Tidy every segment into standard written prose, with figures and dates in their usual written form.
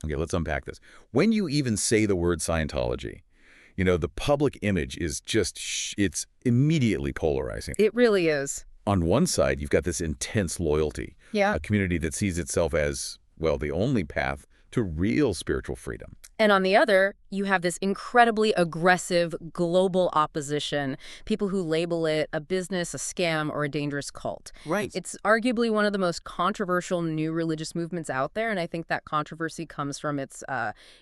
Okay, let's unpack this. When you even say the word Scientology, the public image is just, it's immediately polarizing. It really is. On one side, you've got this intense loyalty, Yeah. a community that sees itself as, well, the only path to real spiritual freedom. And on the other, you have this incredibly aggressive global opposition, people who label it a business, a scam, or a dangerous cult. Right. It's arguably one of the most controversial new religious movements out there, and I think that controversy comes from its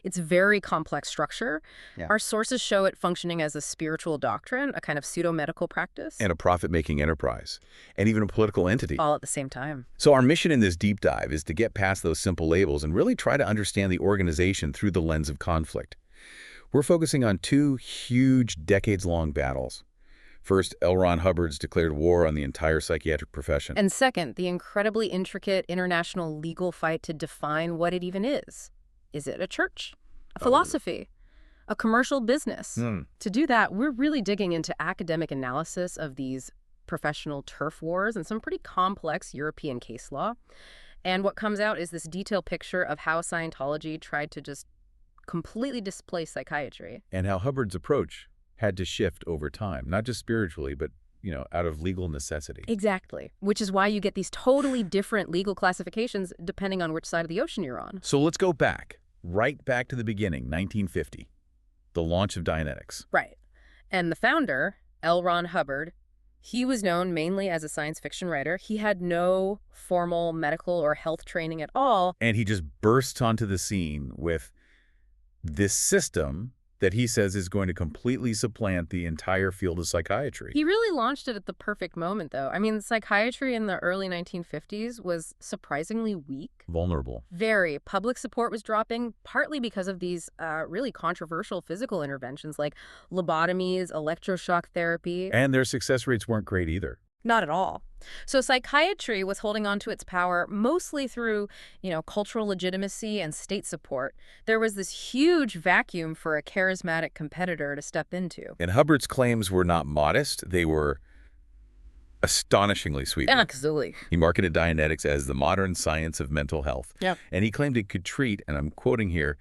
very complex structure. Yeah. Our sources show it functioning as a spiritual doctrine, a kind of pseudo-medical practice. And a profit-making enterprise, and even a political entity. All at the same time. So our mission in this deep dive is to get past those simple labels and really try to understand the organization through the lens of conflict. We're focusing on two huge, decades-long battles. First, L. Ron Hubbard's declared war on the entire psychiatric profession. And second, the incredibly intricate international legal fight to define what it even is. Is it a church? A philosophy? A commercial business? To do that, we're really digging into academic analysis of these professional turf wars and some pretty complex European case law. And what comes out is this detailed picture of how Scientology tried to just completely displace psychiatry. And how Hubbard's approach had to shift over time, not just spiritually, but, out of legal necessity. Exactly, which is why you get these totally different legal classifications depending on which side of the ocean you're on. So let's go right back to the beginning, 1950, the launch of Dianetics. Right. And the founder, L. Ron Hubbard, he was known mainly as a science fiction writer. He had no formal medical or health training at all. And he just bursts onto the scene with this system that he says is going to completely supplant the entire field of psychiatry. He really launched it at the perfect moment, though. I mean, psychiatry in the early 1950s was surprisingly weak. Vulnerable. Very. Public support was dropping, partly because of these really controversial physical interventions like lobotomies, electroshock therapy. And their success rates weren't great either. Not at all. So psychiatry was holding on to its power mostly through, cultural legitimacy and state support. There was this huge vacuum for a charismatic competitor to step into. And Hubbard's claims were not modest. They were astonishingly sweeping. Absolutely. He marketed Dianetics as the modern science of mental health. Yeah. And he claimed it could treat, and I'm quoting here,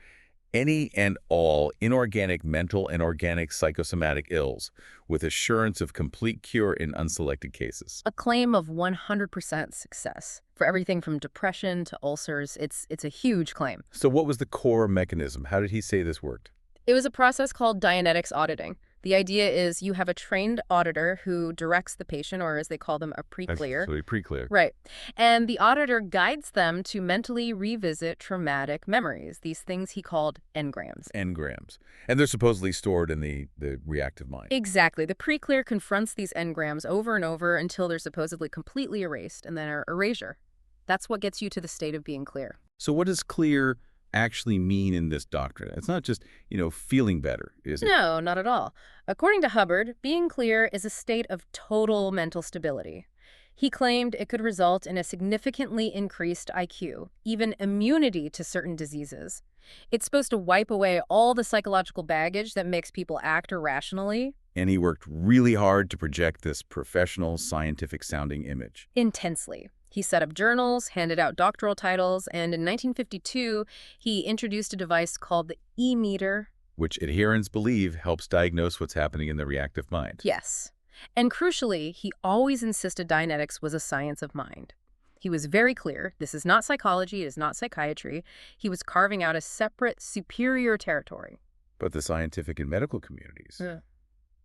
any and all inorganic mental and organic psychosomatic ills with assurance of complete cure in unselected cases. A claim of 100% success. For everything from depression to ulcers, it's a huge claim. So what was the core mechanism? How did he say this worked? It was a process called Dianetics auditing. The idea is you have a trained auditor who directs the patient, or as they call them, a pre-clear. So a pre-clear. Right. And the auditor guides them to mentally revisit traumatic memories, these things he called engrams. Engrams. And they're supposedly stored in the reactive mind. Exactly. The pre-clear confronts these engrams over and over until they're supposedly completely erased, and then erasure. That's what gets you to the state of being clear. So what does clear actually mean in this doctrine? It's not just, feeling better, is it? No, not at all. According to Hubbard, being clear is a state of total mental stability. He claimed it could result in a significantly increased IQ, even immunity to certain diseases. It's supposed to wipe away all the psychological baggage that makes people act irrationally. And he worked really hard to project this professional, scientific-sounding image. Intensely. He set up journals, handed out doctoral titles, and in 1952, he introduced a device called the E-meter. Which adherents believe helps diagnose what's happening in the reactive mind. Yes. And crucially, he always insisted Dianetics was a science of mind. He was very clear, this is not psychology, it is not psychiatry. He was carving out a separate, superior territory. But the scientific and medical communities,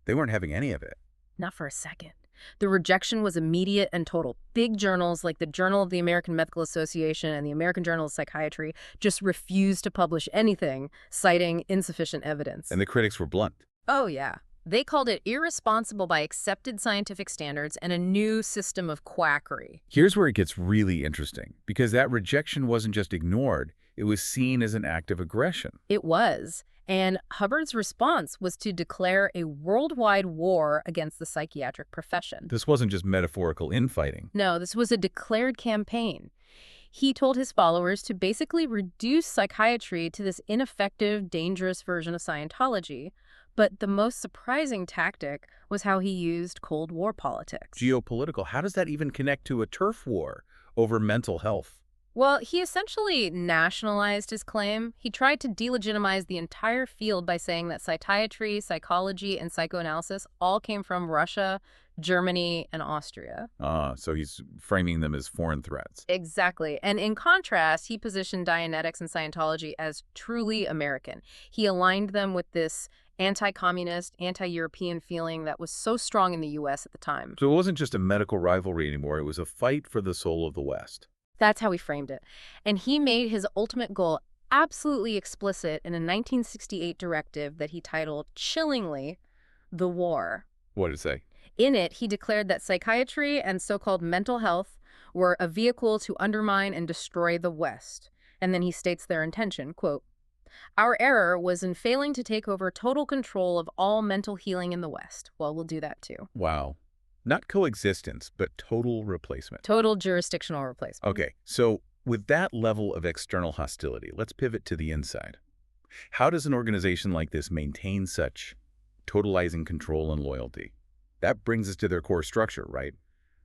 they weren't having any of it. Not for a second. The rejection was immediate and total. Big journals like the Journal of the American Medical Association and the American Journal of Psychiatry just refused to publish anything, citing insufficient evidence. And the critics were blunt. Oh, yeah. They called it irresponsible by accepted scientific standards and a new system of quackery. Here's where it gets really interesting, because that rejection wasn't just ignored, it was seen as an act of aggression. It was. And Hubbard's response was to declare a worldwide war against the psychiatric profession. This wasn't just metaphorical infighting. No, this was a declared campaign. He told his followers to basically reduce psychiatry to this ineffective, dangerous version of Scientology. But the most surprising tactic was how he used Cold War politics. Geopolitical. How does that even connect to a turf war over mental health? Well, he essentially nationalized his claim. He tried to delegitimize the entire field by saying that psychiatry, psychology, and psychoanalysis all came from Russia, Germany, and Austria. So he's framing them as foreign threats. Exactly. And in contrast, he positioned Dianetics and Scientology as truly American. He aligned them with this anti-communist, anti-European feeling that was so strong in the U.S. at the time. So it wasn't just a medical rivalry anymore. It was a fight for the soul of the West. That's how he framed it. And he made his ultimate goal absolutely explicit in a 1968 directive that he titled, chillingly, The War. What did it say? In it, he declared that psychiatry and so-called mental health were a vehicle to undermine and destroy the West. And then he states their intention, quote, "Our error was in failing to take over total control of all mental healing in the West." Well, we'll do that too. Wow. Not coexistence, but total replacement. Total jurisdictional replacement. Okay, so with that level of external hostility, let's pivot to the inside. How does an organization like this maintain such totalizing control and loyalty? That brings us to their core structure, right?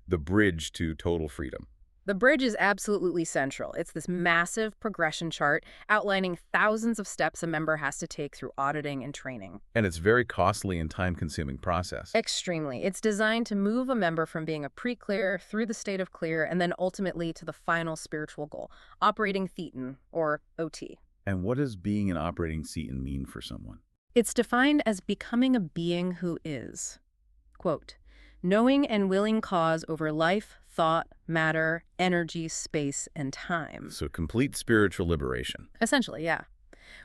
The bridge to total freedom. The bridge is absolutely central. It's this massive progression chart outlining thousands of steps a member has to take through auditing and training. And it's a very costly and time-consuming process. Extremely. It's designed to move a member from being a pre-clear through the state of clear and then ultimately to the final spiritual goal, operating Thetan, or OT. And what does being an operating Thetan mean for someone? It's defined as becoming a being who is, quote, knowing and willing cause over life, thought, matter, energy, space, and time. So complete spiritual liberation. Essentially, yeah.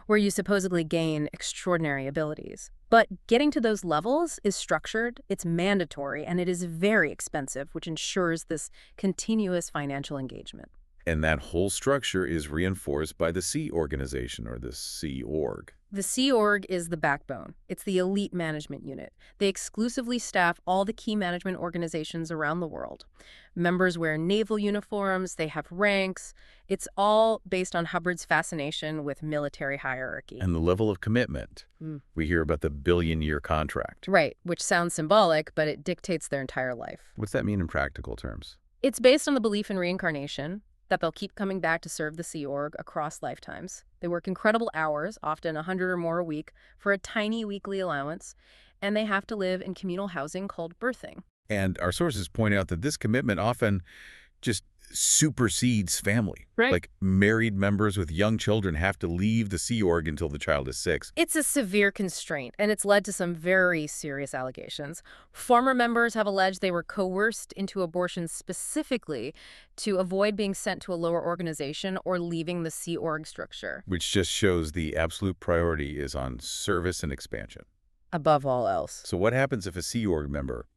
Where you supposedly gain extraordinary abilities. But getting to those levels is structured, it's mandatory, and it is very expensive, which ensures this continuous financial engagement. And that whole structure is reinforced by the Sea Organization, or the Sea Org. The Sea Org is the backbone. It's the elite management unit. They exclusively staff all the key management organizations around the world. Members wear naval uniforms, they have ranks. It's all based on Hubbard's fascination with military hierarchy. And the level of commitment. We hear about the billion-year contract. Right, which sounds symbolic, but it dictates their entire life. What's that mean in practical terms? It's based on the belief in reincarnation, that they'll keep coming back to serve the Sea Org across lifetimes. They work incredible hours, often 100 or more a week, for a tiny weekly allowance, and they have to live in communal housing called berthing. And our sources point out that this commitment often just supersedes family. Right. Like married members with young children have to leave the Sea Org until the child is 6. It's a severe constraint, and it's led to some very serious allegations. Former members have alleged they were coerced into abortion specifically to avoid being sent to a lower organization or leaving the Sea Org structure. Which just shows the absolute priority is on service and expansion. Above all else. So what happens if a Sea Org member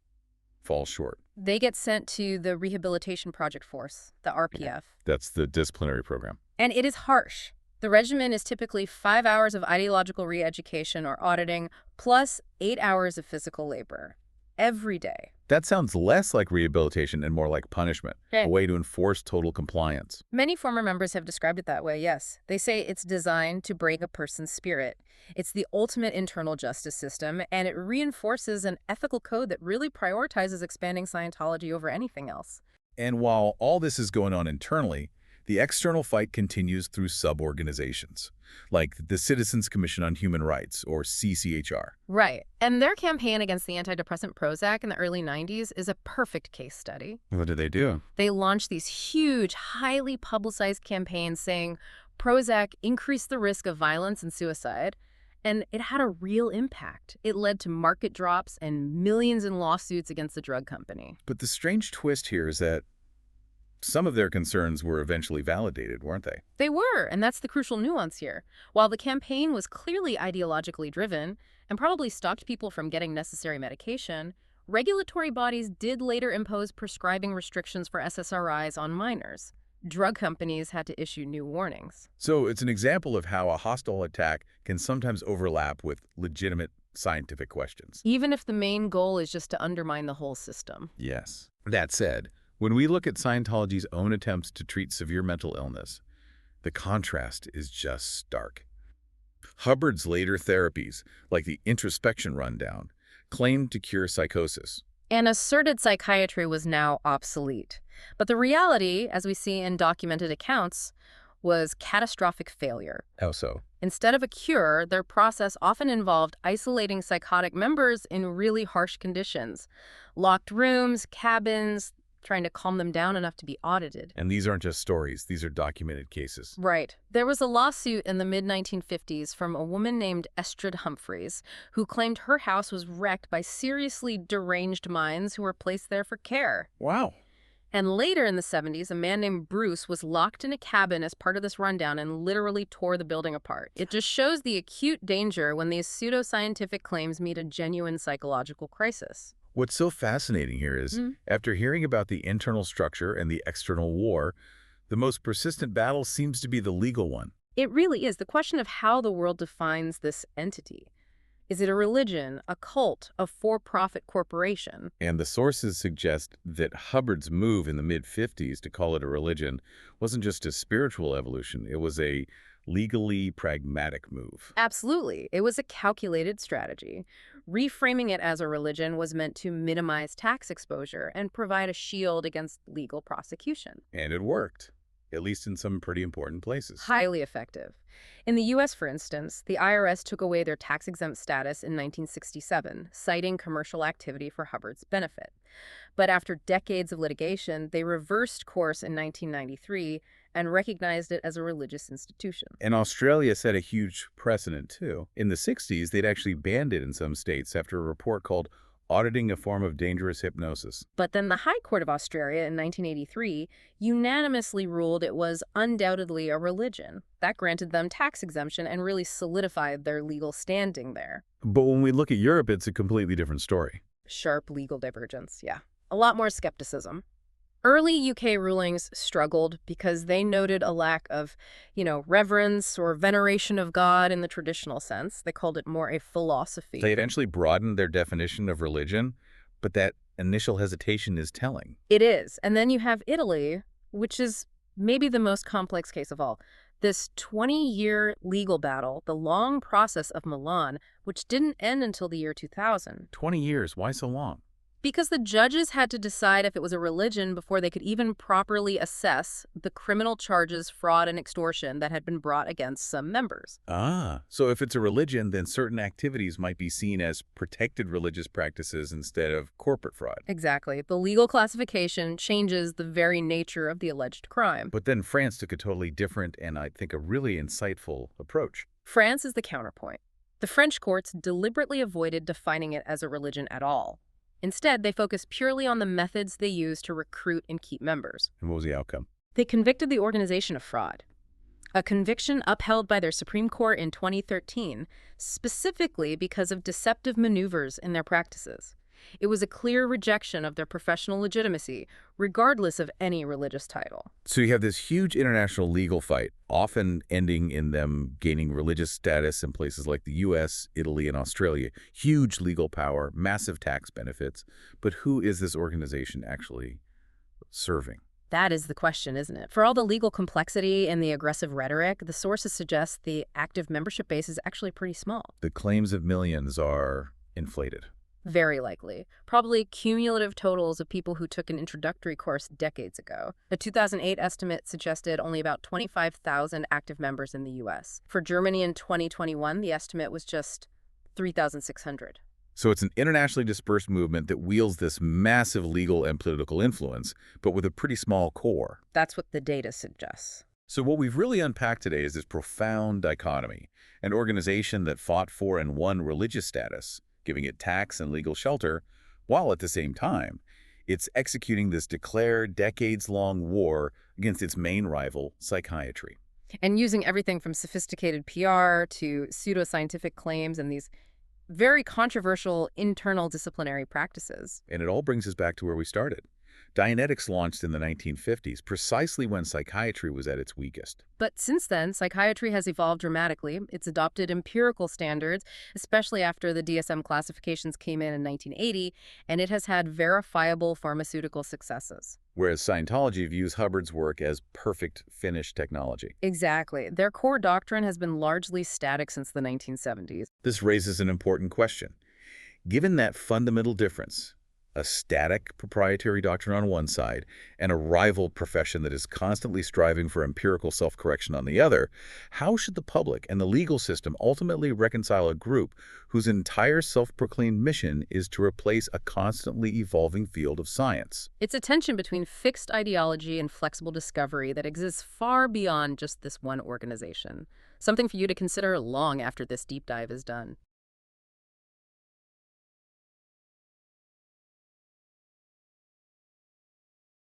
falls short? They get sent to the Rehabilitation Project Force, the RPF. That's the disciplinary program. And it is harsh. The regimen is typically 5 hours of ideological re-education or auditing, plus 8 hours of physical labor. Every day. That sounds less like rehabilitation and more like punishment, a way to enforce total compliance. Many former members have described it that way, yes. They say it's designed to break a person's spirit. It's the ultimate internal justice system, and it reinforces an ethical code that really prioritizes expanding Scientology over anything else. And while all this is going on internally, the external fight continues through sub-organizations, like the Citizens Commission on Human Rights, or CCHR. Right. And their campaign against the antidepressant Prozac in the early 90s is a perfect case study. What did they do? They launched these huge, highly publicized campaigns saying Prozac increased the risk of violence and suicide, and it had a real impact. It led to market drops and millions in lawsuits against the drug company. But the strange twist here is that some of their concerns were eventually validated, weren't they? They were, and that's the crucial nuance here. While the campaign was clearly ideologically driven and probably stopped people from getting necessary medication, regulatory bodies did later impose prescribing restrictions for SSRIs on minors. Drug companies had to issue new warnings. So it's an example of how a hostile attack can sometimes overlap with legitimate scientific questions. Even if the main goal is just to undermine the whole system. Yes. That said, when we look at Scientology's own attempts to treat severe mental illness, the contrast is just stark. Hubbard's later therapies, like the introspection rundown, claimed to cure psychosis, And asserted psychiatry was now obsolete. But the reality, as we see in documented accounts, was catastrophic failure. How so? Instead of a cure, their process often involved isolating psychotic members in really harsh conditions. Locked rooms, cabins, trying to calm them down enough to be audited. And these aren't just stories, these are documented cases. Right. There was a lawsuit in the mid-1950s from a woman named Estrid Humphreys, who claimed her house was wrecked by seriously deranged minds who were placed there for care. Wow. And later in the 70s, a man named Bruce was locked in a cabin as part of this rundown and literally tore the building apart. It just shows the acute danger when these pseudoscientific claims meet a genuine psychological crisis. What's so fascinating here is, after hearing about the internal structure and the external war, the most persistent battle seems to be the legal one. It really is the question of how the world defines this entity. Is it a religion, a cult, a for-profit corporation? And the sources suggest that Hubbard's move in the mid-50s to call it a religion wasn't just a spiritual evolution, it was a legally pragmatic move. Absolutely. It was a calculated strategy. Reframing it as a religion was meant to minimize tax exposure and provide a shield against legal prosecution. And it worked, at least in some pretty important places. Highly effective. In the U.S., for instance, the IRS took away their tax-exempt status in 1967, citing commercial activity for Hubbard's benefit. But after decades of litigation, they reversed course in 1993 and recognized it as a religious institution. And Australia set a huge precedent, too. In the 60s, they'd actually banned it in some states after a report called Auditing a Form of Dangerous Hypnosis. But then the High Court of Australia in 1983 unanimously ruled it was undoubtedly a religion. That granted them tax exemption and really solidified their legal standing there. But when we look at Europe, it's a completely different story. Sharp legal divergence, yeah. A lot more skepticism. Early UK rulings struggled because they noted a lack of, reverence or veneration of God in the traditional sense. They called it more a philosophy. They eventually broadened their definition of religion, but that initial hesitation is telling. It is. And then you have Italy, which is maybe the most complex case of all. This 20-year legal battle, the long process of Milan, which didn't end until the year 2000. 20 years, why so long? Because the judges had to decide if it was a religion before they could even properly assess the criminal charges, fraud, and extortion that had been brought against some members. Ah, so if it's a religion, then certain activities might be seen as protected religious practices instead of corporate fraud. Exactly. The legal classification changes the very nature of the alleged crime. But then France took a totally different and I think a really insightful approach. France is the counterpoint. The French courts deliberately avoided defining it as a religion at all. Instead, they focused purely on the methods they used to recruit and keep members. And what was the outcome? They convicted the organization of fraud. A conviction upheld by their Supreme Court in 2013, specifically because of deceptive maneuvers in their practices. It was a clear rejection of their professional legitimacy, regardless of any religious title. So you have this huge international legal fight, often ending in them gaining religious status in places like the US, Italy, and Australia. Huge legal power, massive tax benefits. But who is this organization actually serving? That is the question, isn't it? For all the legal complexity and the aggressive rhetoric, the sources suggest the active membership base is actually pretty small. The claims of millions are inflated. Very likely. Probably cumulative totals of people who took an introductory course decades ago. A 2008 estimate suggested only about 25,000 active members in the U.S. For Germany in 2021, the estimate was just 3,600. So it's an internationally dispersed movement that wields this massive legal and political influence, but with a pretty small core. That's what the data suggests. So what we've really unpacked today is this profound dichotomy. An organization that fought for and won religious status, giving it tax and legal shelter, while at the same time, it's executing this declared decades-long war against its main rival, psychiatry. And using everything from sophisticated PR to pseudoscientific claims and these very controversial internal disciplinary practices. And it all brings us back to where we started. Dianetics launched in the 1950s, precisely when psychiatry was at its weakest. But since then, psychiatry has evolved dramatically. It's adopted empirical standards, especially after the DSM classifications came in 1980, and it has had verifiable pharmaceutical successes. Whereas Scientology views Hubbard's work as perfect finished technology. Exactly. Their core doctrine has been largely static since the 1970s. This raises an important question. Given that fundamental difference, a static proprietary doctrine on one side and a rival profession that is constantly striving for empirical self-correction on the other, how should the public and the legal system ultimately reconcile a group whose entire self-proclaimed mission is to replace a constantly evolving field of science? It's a tension between fixed ideology and flexible discovery that exists far beyond just this one organization. Something for you to consider long after this deep dive is done.